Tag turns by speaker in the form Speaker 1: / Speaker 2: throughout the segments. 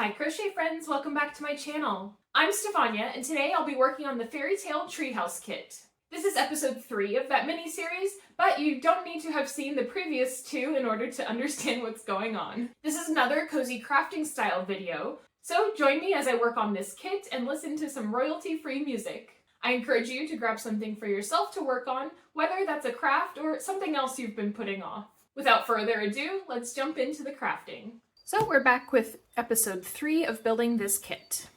Speaker 1: Hi crochet friends, welcome back to my channel. I'm Stefania and today I'll be working on the Fairytale Treehouse Kit. This is episode 3 of that mini-series, but you don't need to have seen the previous 2 in order to understand what's going on. This is another cozy crafting style video, so join me as I work on this kit and listen to some royalty-free music. I encourage you to grab something for yourself to work on, whether that's a craft or something else you've been putting off. Without further ado, let's jump into the crafting. So we're back with episode 3 of building this kit.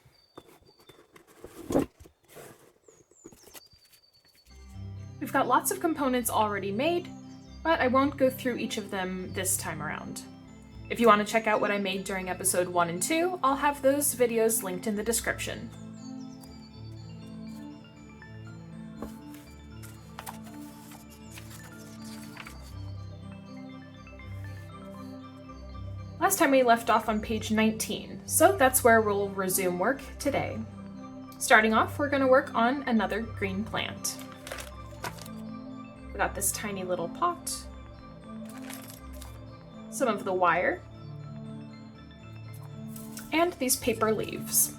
Speaker 1: We've got lots of components already made, but I won't go through each of them this time around. If you want to check out what I made during episode 1 and 2, I'll have those videos linked in the description. Last time we left off on page 19, so that's where we'll resume work today. Starting off, we're going to work on another green plant. We got this tiny little pot, some of the wire, and these paper leaves.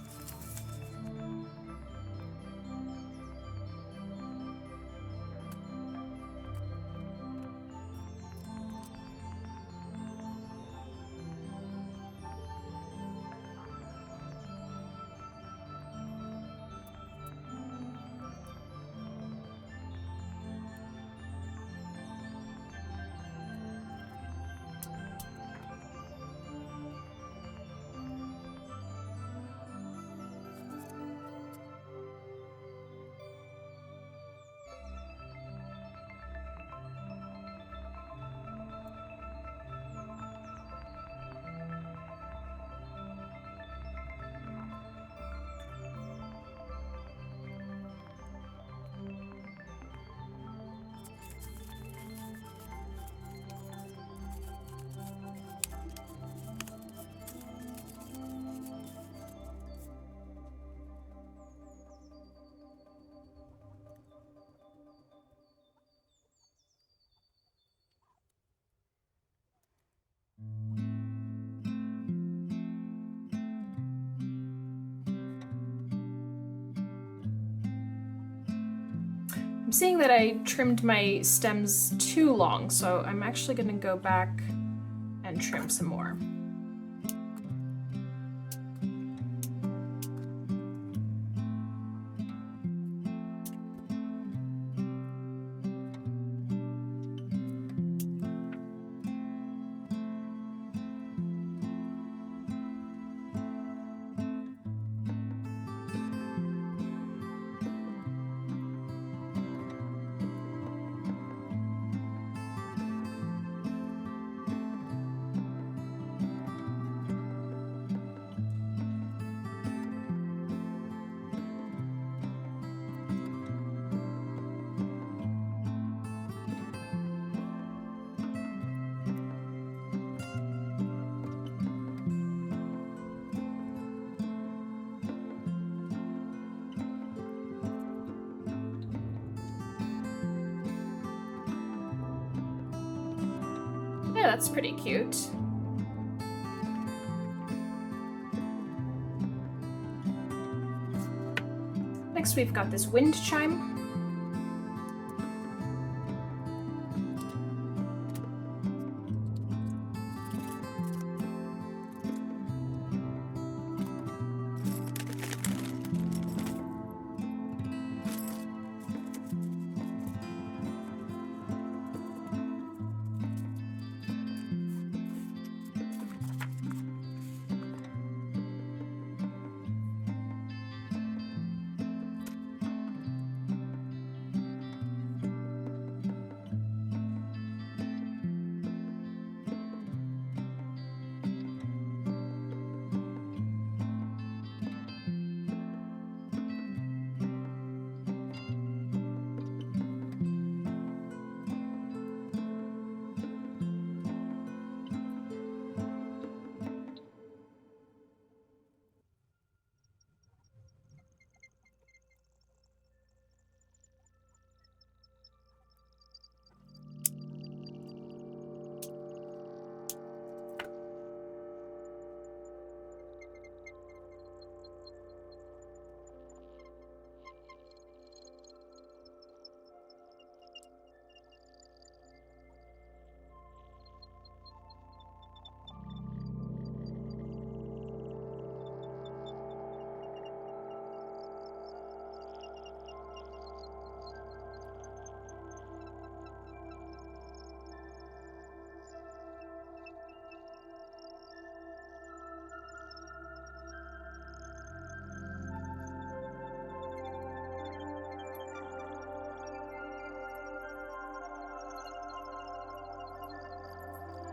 Speaker 1: I'm seeing that I trimmed my stems too long, so I'm actually going to go back and trim some more. Yeah, that's pretty cute. Next we've got this wind chime.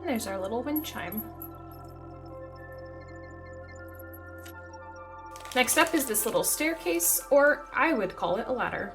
Speaker 1: And there's our little wind chime. Next up is this little staircase, or I would call it a ladder.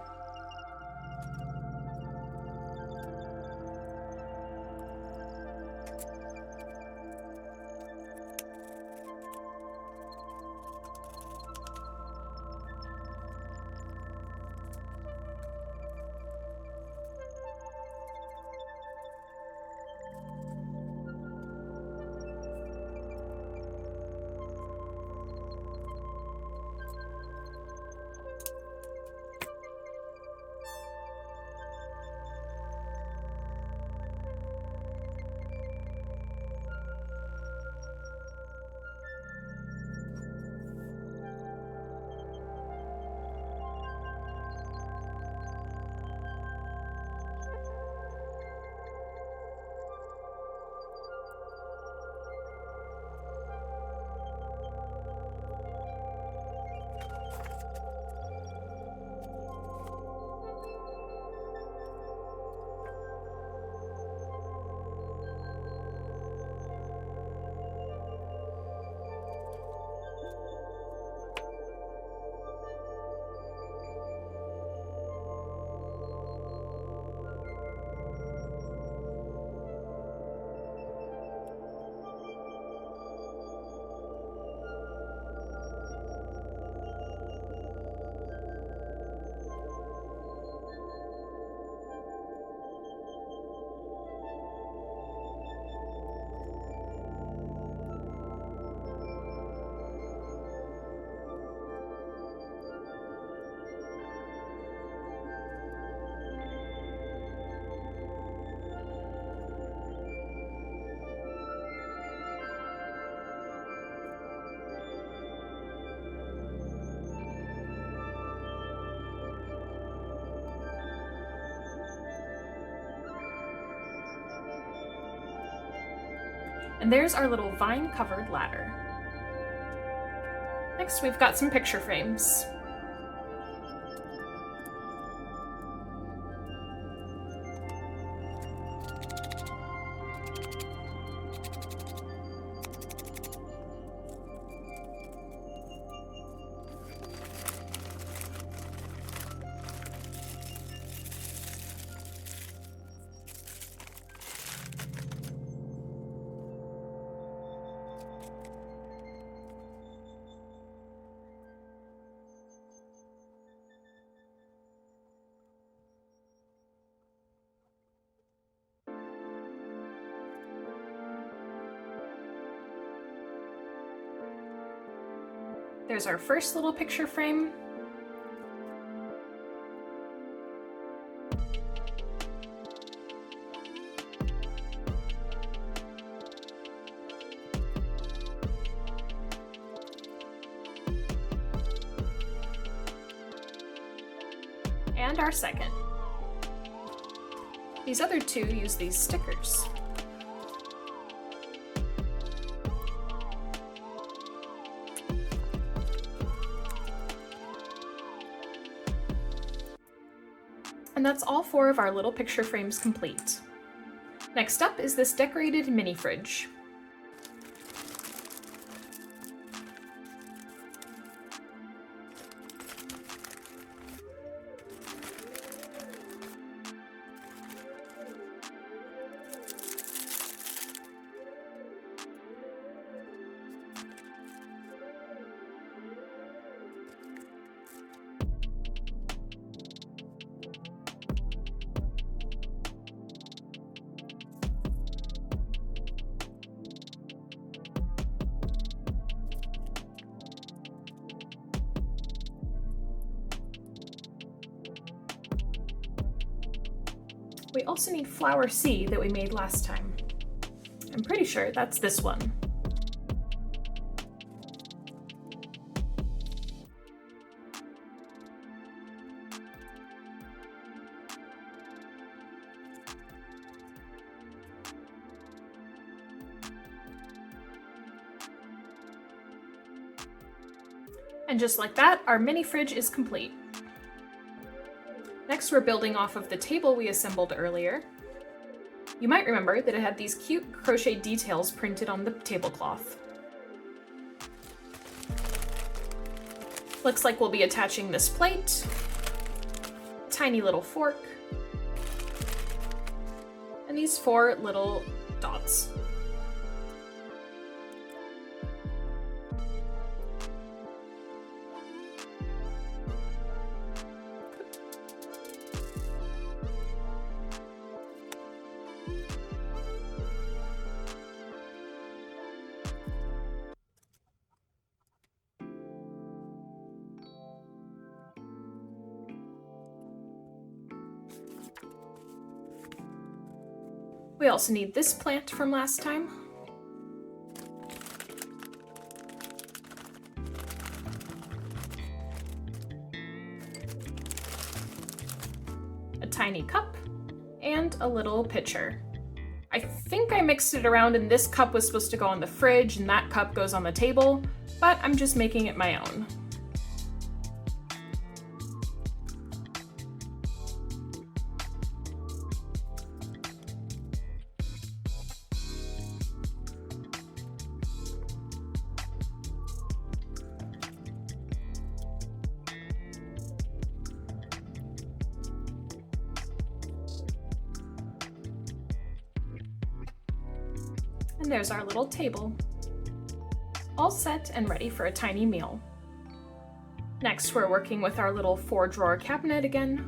Speaker 1: And there's our little vine-covered ladder. Next, we've got some picture frames. There's our first little picture frame. And our second. These other two use these stickers. And that's all 4 of our little picture frames complete. Next up is this decorated mini fridge. We also need flower C that we made last time. I'm pretty sure that's this one. And just like that, our mini fridge is complete. Next, we're building off of the table we assembled earlier. You might remember that it had these cute crochet details printed on the tablecloth. Looks like we'll be attaching this plate, tiny little fork, and these 4 little dots. We also need this plant from last time. A tiny cup and a little pitcher. I think I mixed it around and this cup was supposed to go on the fridge and that cup goes on the table, but I'm just making it my own. And there's our little table, all set and ready for a tiny meal. Next, we're working with our little 4-drawer cabinet again.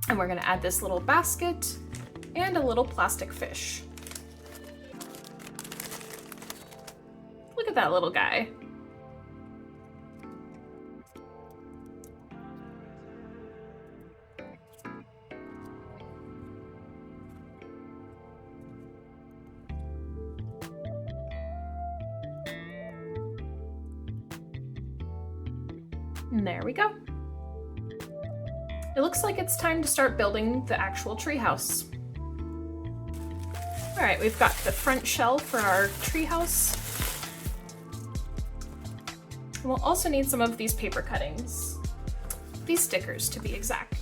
Speaker 1: And we're gonna add this little basket and a little plastic fish. Look at that little guy. And there we go. It looks like it's time to start building the actual treehouse. All right, we've got the front shell for our treehouse. We'll also need some of these paper cuttings. These stickers, to be exact.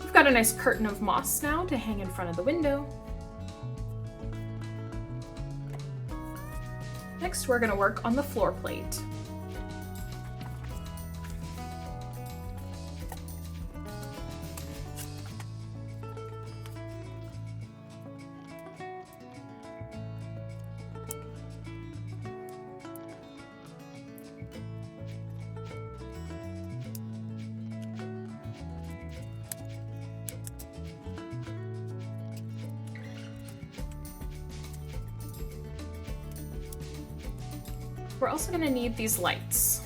Speaker 1: We've got a nice curtain of moss now to hang in front of the window. Next, we're going to work on the floor plate. We're also going to need these lights.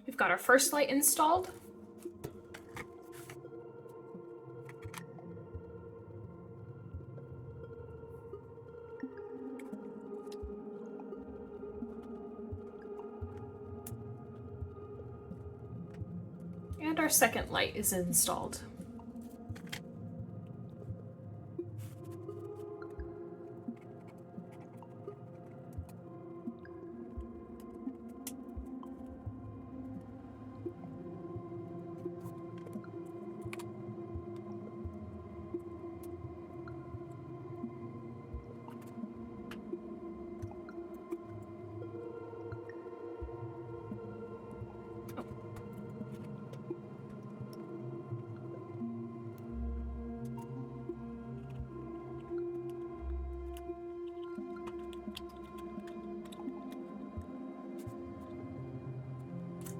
Speaker 1: We've got our first light installed. And our second light is installed.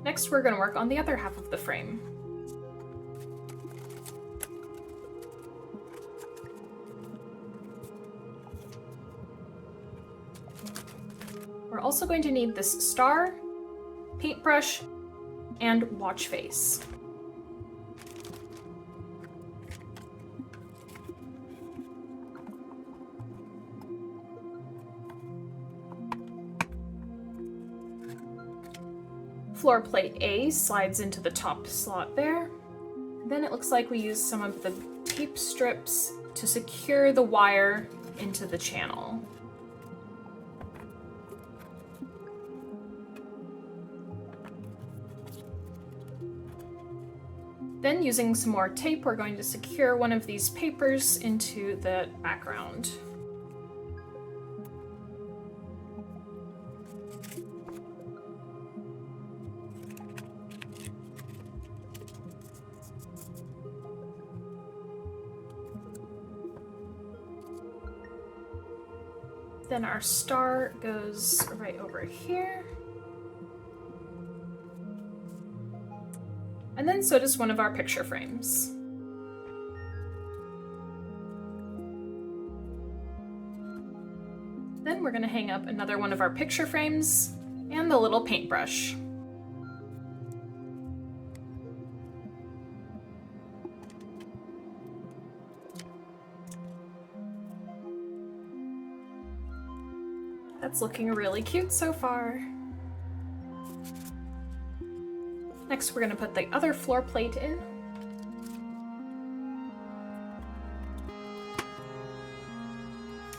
Speaker 1: Next, we're going to work on the other half of the frame. We're also going to need this star, paintbrush, and watch face. Floor plate A slides into the top slot there. Then it looks like we use some of the tape strips to secure the wire into the channel. Then using some more tape, we're going to secure one of these papers into the background. Then our star goes right over here. And then so does one of our picture frames. Then we're going to hang up another one of our picture frames and the little paintbrush. That's looking really cute so far. Next, we're going to put the other floor plate in.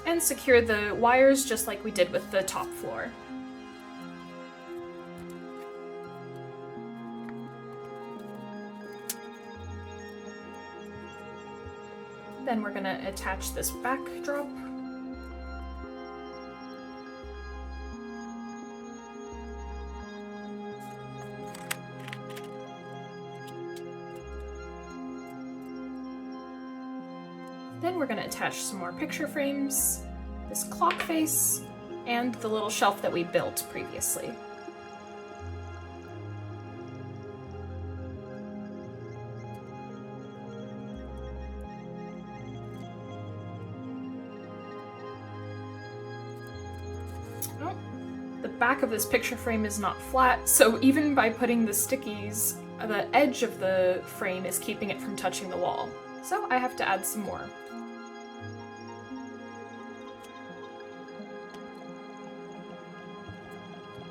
Speaker 1: And secure the wires just like we did with the top floor. Then we're going to attach this backdrop. Then we're going to attach some more picture frames, this clock face, and the little shelf that we built previously. Oh, the back of this picture frame is not flat, so even by putting the stickies, the edge of the frame is keeping it from touching the wall. So I have to add some more.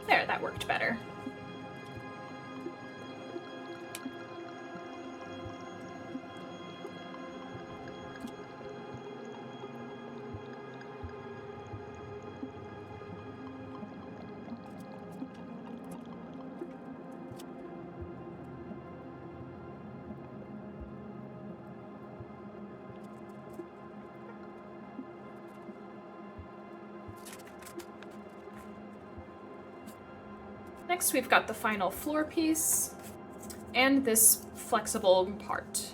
Speaker 1: There, that worked better. Next, we've got the final floor piece and this flexible part.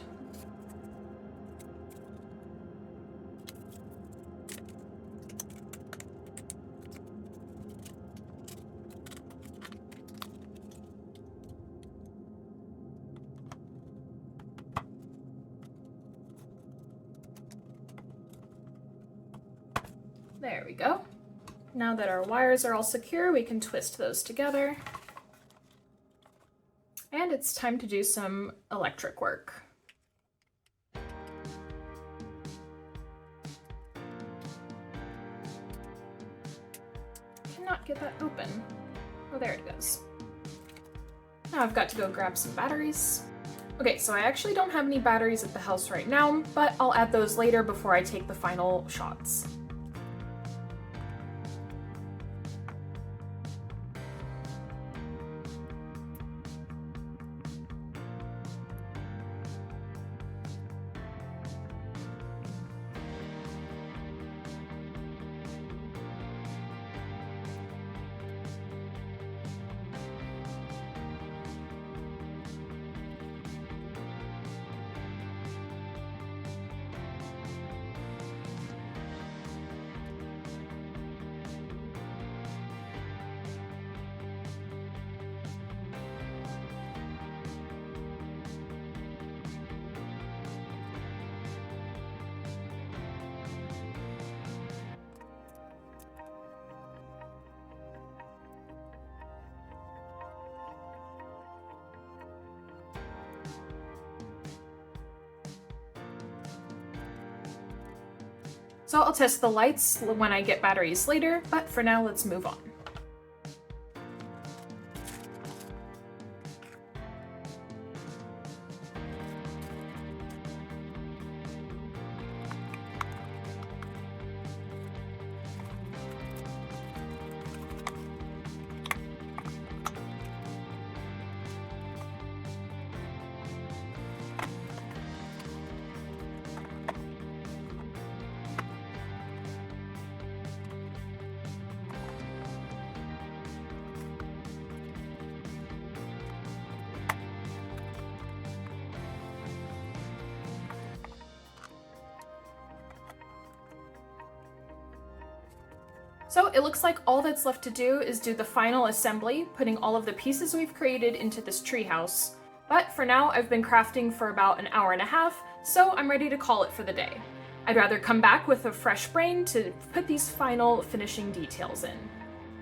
Speaker 1: There we go. Now that our wires are all secure, we can twist those together. And it's time to do some electric work. Cannot get that open. Oh, there it goes. Now I've got to go grab some batteries. Okay, so I actually don't have any batteries at the house right now, but I'll add those later before I take the final shots. So I'll test the lights when I get batteries later, but for now, let's move on. So it looks like all that's left to do is do the final assembly, putting all of the pieces we've created into this treehouse. But for now, I've been crafting for about an hour and a half, so I'm ready to call it for the day. I'd rather come back with a fresh brain to put these final finishing details in.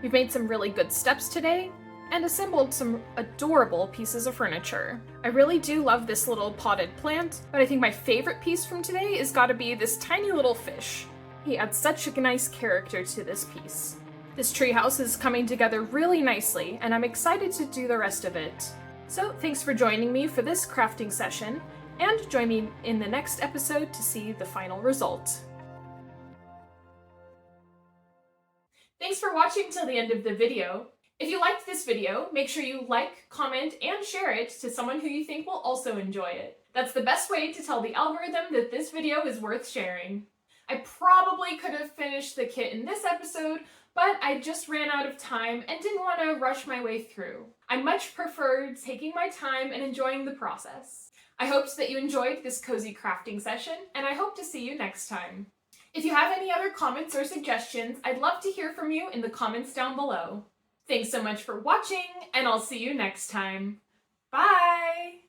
Speaker 1: We've made some really good steps today, and assembled some adorable pieces of furniture. I really do love this little potted plant, but I think my favorite piece from today is gotta be this tiny little fish. He adds such a nice character to this piece. This treehouse is coming together really nicely, and I'm excited to do the rest of it. So thanks for joining me for this crafting session, and join me in the next episode to see the final result. Thanks for watching till the end of the video. If you liked this video, make sure you like, comment, and share it to someone who you think will also enjoy it. That's the best way to tell the algorithm that this video is worth sharing. I probably could have finished the kit in this episode, but I just ran out of time and didn't want to rush my way through. I much prefer taking my time and enjoying the process. I hoped that you enjoyed this cozy crafting session, and I hope to see you next time. If you have any other comments or suggestions, I'd love to hear from you in the comments down below. Thanks so much for watching, and I'll see you next time. Bye!